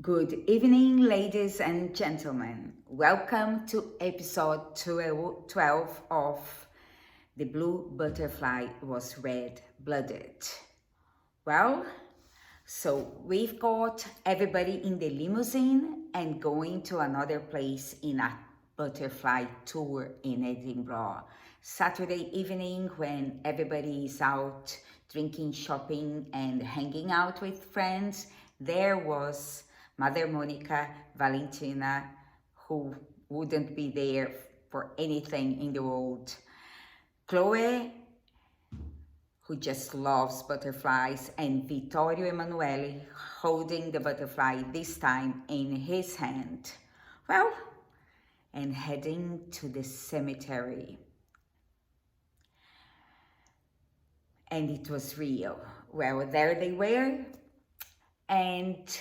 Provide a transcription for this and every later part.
Good evening, ladies and gentlemen. Welcome to episode 12 of The Blue Butterfly Was Red Blooded. Well, so we've got everybody in the limousine and going to another place in a butterfly tour in Edinburgh. Saturday evening when everybody is out drinking, shopping, and hanging out with friends, there was Mother Monica, Valentina, who wouldn't be there for anything in the world. Chloe, who just loves butterflies, and Vittorio Emanuele holding the butterfly, this time in his hand. Well, and heading to the cemetery. And it was real. Well, there they were, and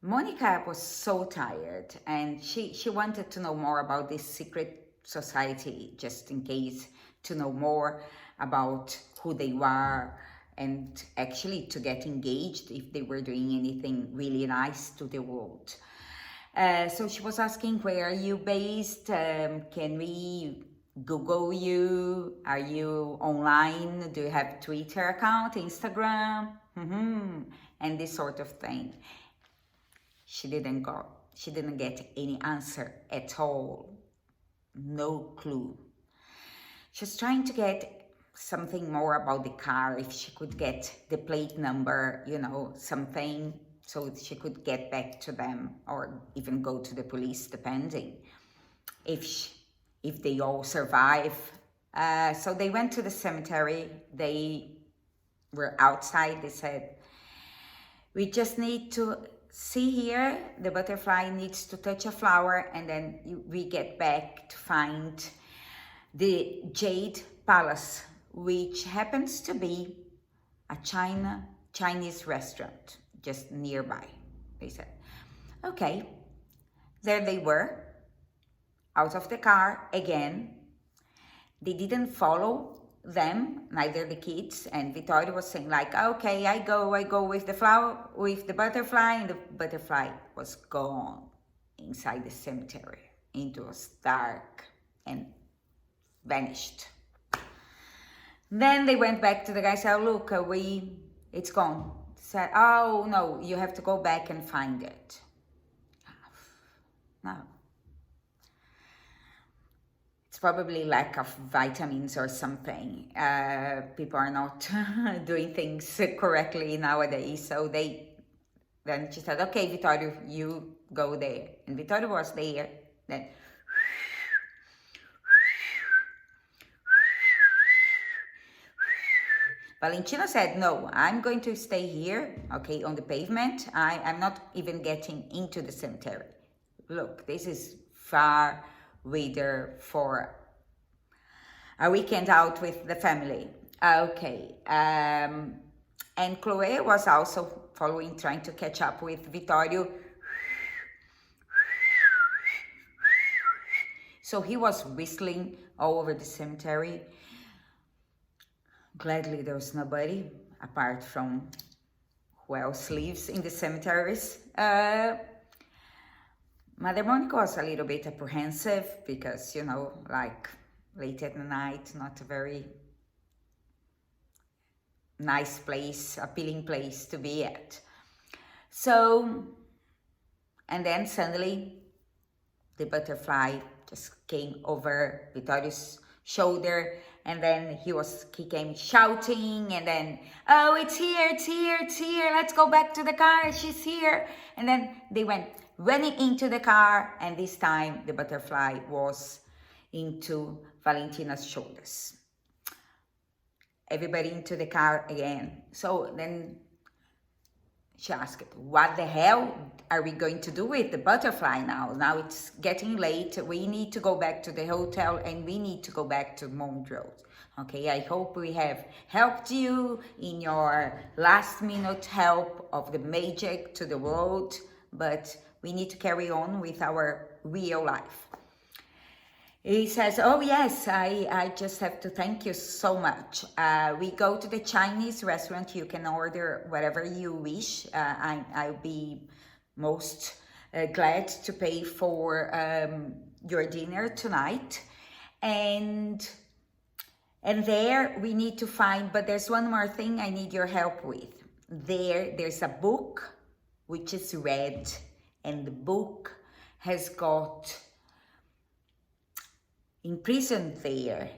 Monica was so tired, and she wanted to know more about this secret society, just in case, to know more about who they were, and actually to get engaged if they were doing anything really nice to the world. So she was asking, where are you based? Can we Google you? Are you online? Do you have Twitter account, Instagram? And this sort of thing. She didn't get any answer at all. No clue. She was trying to get something more about the car, if she could get the plate number, something, so she could get back to them or even go to the police, depending if they all survive. So they went to the cemetery. They were outside. They said, we just need to see here, the butterfly needs to touch a flower, and then we get back to find the Jade Palace, which happens to be a Chinese restaurant just nearby. They said, okay. There they were, out of the car again. They didn't follow them, neither the kids, and Vittorio was saying like, okay, I go with the flower, with the butterfly, and the butterfly was gone inside the cemetery. It was dark and vanished. Then they went back to the guy and said, look, it's gone. Said, oh no, you have to go back and find it. No. It's probably lack of vitamins or something. People are not doing things correctly nowadays. So then she said, okay, Vittorio, you go there. And Vittorio was there. Then Valentina said, no, I'm going to stay here, okay, on the pavement. I'm not even getting into the cemetery. Look, this is far weather for a weekend out with the family. Okay. And Chloe was also following, trying to catch up with Vittorio. So he was whistling all over the cemetery. Gladly there was nobody apart from who else lives in the cemeteries. Mother Monica was a little bit apprehensive because, like late at night, not a very nice place, appealing place to be at. So, and then suddenly the butterfly just came over Vittorio's shoulder, and then he came shouting, and then, oh, it's here, let's go back to the car, she's here. And then they went running into the car, and this time the butterfly was into Valentina's shoulders. Everybody into the car again. So then she asked, what the hell are we going to do with the butterfly now? Now it's getting late. We need to go back to the hotel, and we need to go back to Montrose. Okay, I hope we have helped you in your last minute help of the magic to the world, but we need to carry on with our real life. He says, oh yes, I just have to thank you so much. We go to the Chinese restaurant. You can order whatever you wish. I'll be most glad to pay for your dinner tonight. And there we need to find, but there's one more thing I need your help with. There's a book which is red, and the book has got imprisoned there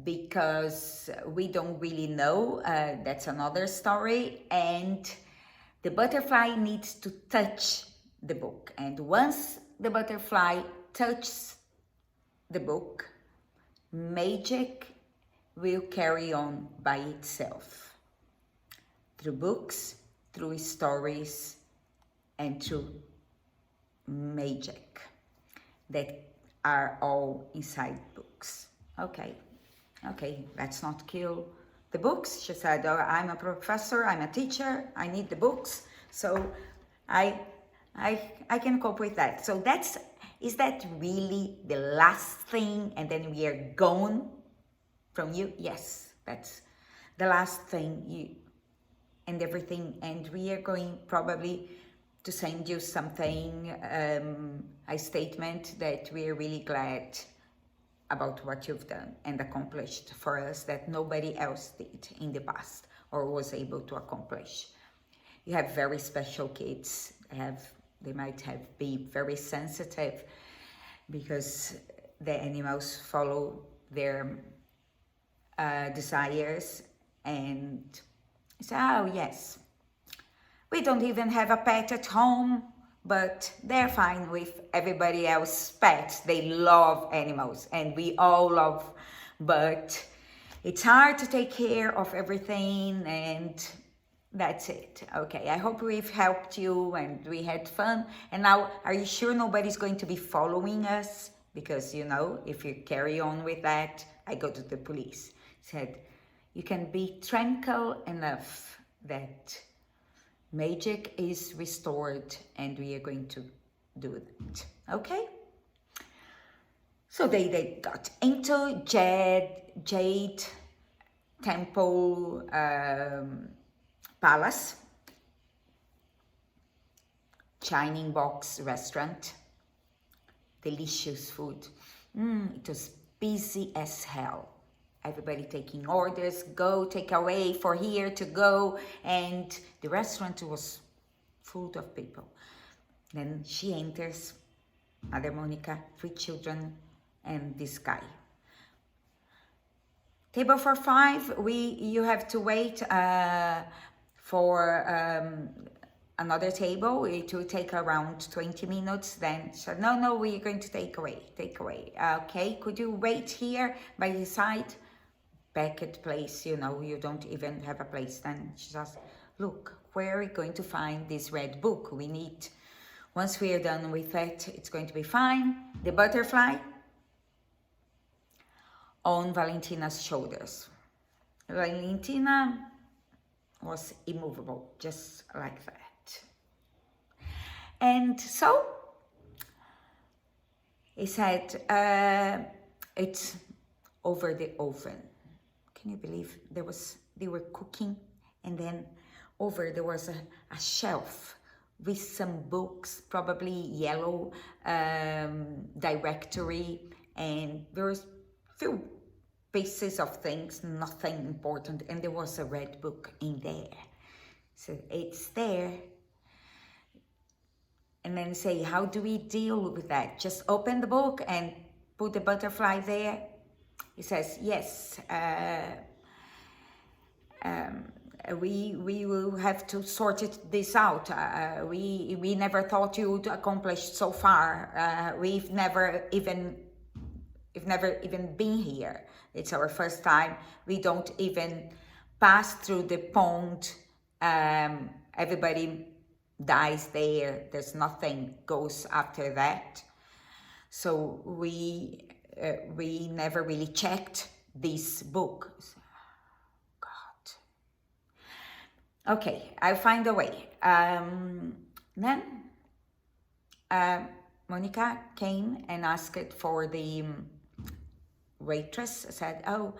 because we don't really know. That's another story. And the butterfly needs to touch the book. And once the butterfly touches the book, magic will carry on by itself. Through books, through stories, and through magic that are all inside books. Okay, let's not kill the books. She said, oh, I'm a professor, I'm a teacher, I need the books, so I can cope with that. So is that really the last thing, and then we are gone from you? Yes, that's the last thing, and everything, and we are going probably to send you something, a statement that we are really glad about what you've done and accomplished for us that nobody else did in the past or was able to accomplish. You have very special kids. They might be very sensitive because the animals follow their desires, and say, oh yes, we don't even have a pet at home, but they're fine with everybody else's pets. They love animals, and we all love, but it's hard to take care of everything, and that's it. Okay, I hope we've helped you and we had fun. And now, are you sure nobody's going to be following us? Because, if you carry on with that, I go to the police. Said, you can be tranquil enough that magic is restored, and we are going to do that. Okay? So they got into Jade Temple Palace, Shining Box restaurant, delicious food. It was busy as hell. Everybody taking orders, go, take away, for here to go, and the restaurant was full of people. Then she enters, Mother Monica, 3 children, and this guy. Table for 5, you have to wait for another table. It will take around 20 minutes. Then she said, no, we're going to take away. Okay, could you wait here by his side? Packed place, you don't even have a place. Then she says, look, where are we going to find this red book? We need, once we are done with it, it's going to be fine. The butterfly on Valentina's shoulders. Valentina was immovable, just like that. And so he said, it's over the oven. Can you believe they were cooking, and then over there was a shelf with some books, probably yellow directory, and there was few pieces of things, nothing important, and there was a red book in there. So it's there. And then say, how do we deal with that? Just open the book and put the butterfly there? He says, yes, we will have to sort this out. We never thought you would accomplish so far. We've never even been here. It's our first time. We don't even pass through the pond. Everybody dies there. There's nothing goes after that. So we never really checked this book. God. Okay, I'll find a way. Then Monica came and asked for the waitress. Said, oh,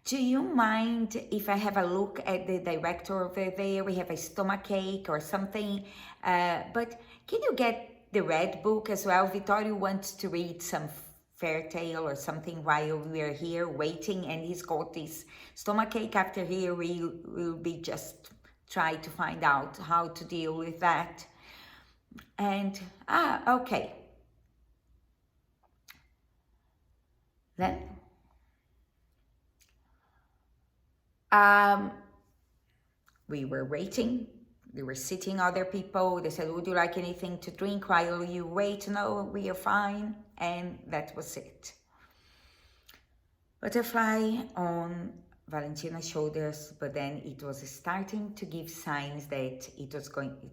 do you mind if I have a look at the director over there? We have a stomach ache or something. But can you get the red book as well? Vittorio wants to read some fairy tale or something while we're here waiting, and he's got this stomach ache. After here, we'll be just try to find out how to deal with that. And, okay. Then, we were waiting. They were sitting other people. They said, would you like anything to drink while you wait? No, we are fine. And that was it. Butterfly on Valentina's shoulders, but then it was starting to give signs that it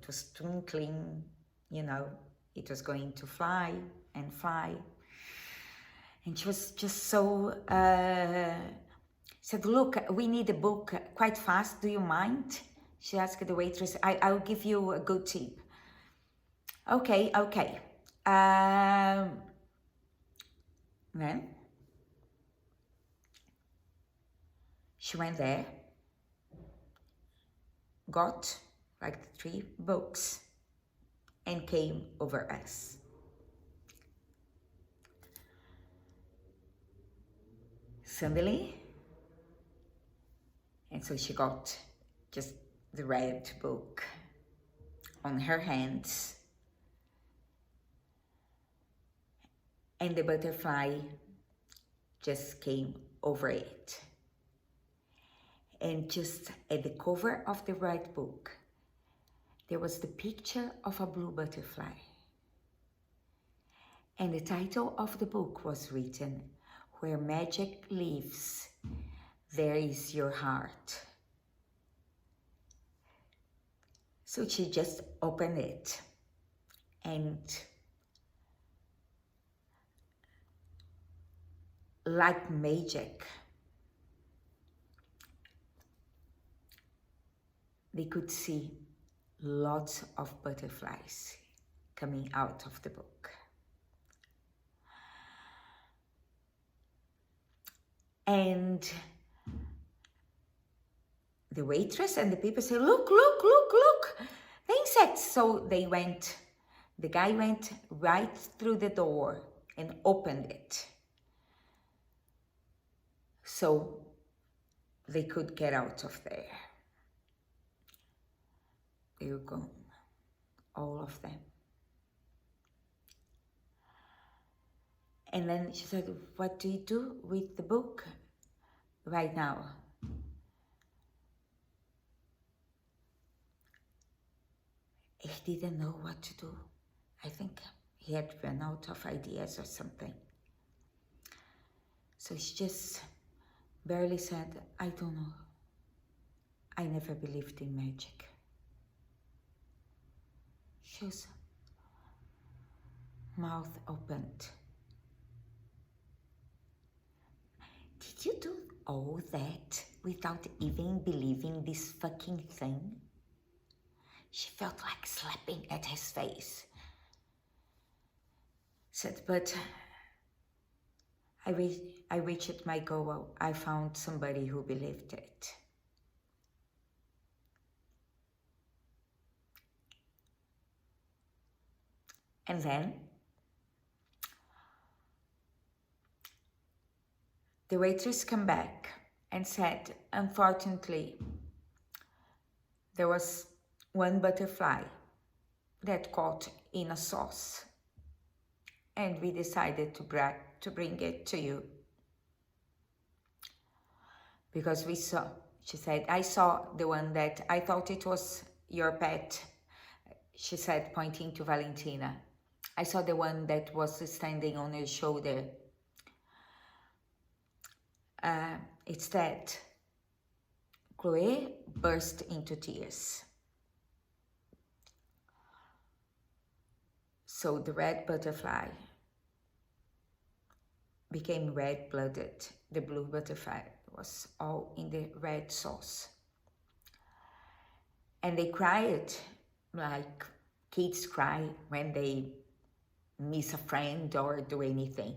was twinkling, you know, it was going to fly and fly. And she was just so, said, look, we need a book quite fast, do you mind? She asked the waitress, I'll give you a good tip. Okay. Then she went there, got like 3 books, and came over us. Suddenly, and so she got just the red book on her hands, and the butterfly just came over it. And just at the cover of the red book, there was the picture of a blue butterfly. And the title of the book was written, Where Magic Lives, There Is Your Heart. So she just opened it, and like magic, they could see lots of butterflies coming out of the book. And the waitress and the people say, look, the insects. So the guy went right through the door and opened it, so they could get out of there. They were gone, all of them. And then she said, what do you do with the book right now? He didn't know what to do. I think he had run out of ideas or something. So she just barely said, I don't know. I never believed in magic. She was mouth opened. Did you do all that without even believing this fucking thing? She felt like slapping at his face. Said, but I reached my goal. I found somebody who believed it. And then the waitress came back and said, unfortunately, there was one butterfly that caught in a sauce, and we decided to bring it to you. Because we saw, she said, I saw the one that I thought it was your pet, she said, pointing to Valentina. I saw the one that was standing on your shoulder. It's that. Chloe burst into tears. So the red butterfly became red-blooded. The blue butterfly was all in the red sauce. And they cried like kids cry when they miss a friend or do anything.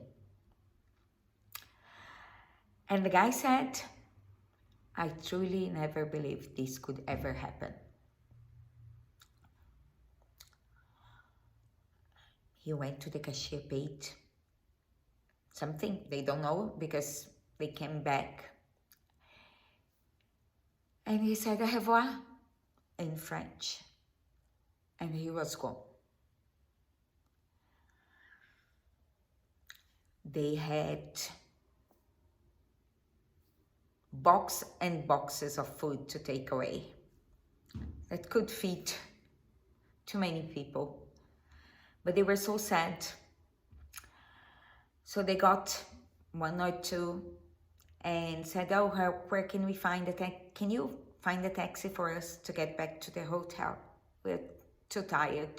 And the guy said, I truly never believed this could ever happen. He went to the cashier, paid something, they don't know, because they came back. And he said, au revoir, in French. And he was gone. They had boxes and boxes of food to take away that could feed too many people. But they were so sad. So they got one or two and said, oh, where can we find a taxi? Can you find a taxi for us to get back to the hotel? We're too tired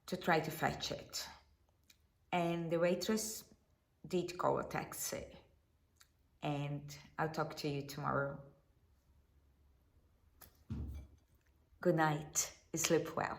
to try to fetch it. And the waitress did call a taxi. And I'll talk to you tomorrow. Good night. Sleep well.